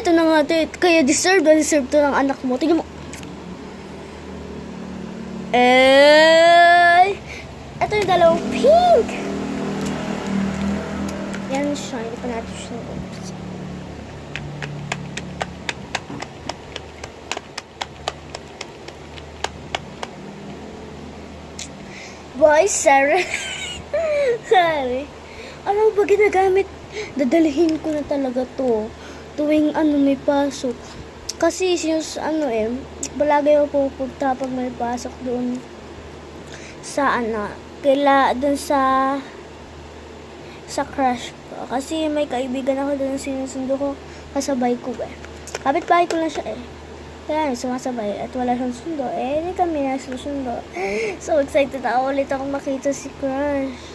ito na nga, kaya deserve to ng anak mo. Tingnan mo. Ito yung dalawang pink. Yan siya, hindi pa natin siya nabubos. Boy, sorry. Sorry. Ano ba ginagamit? Dadalhin ko na talaga to. Tuwing may pasok. Kasi since palagi ako pupunta pag may pasok doon sa doon sa crush ko. Kasi may kaibigan ako doon sinusundo ko kasabay ko Kapit-bahay ko lang siya Kaya sumasabay at wala siyang sundo. Hindi kami nasusundo. So excited ako ulit akong makita si crush.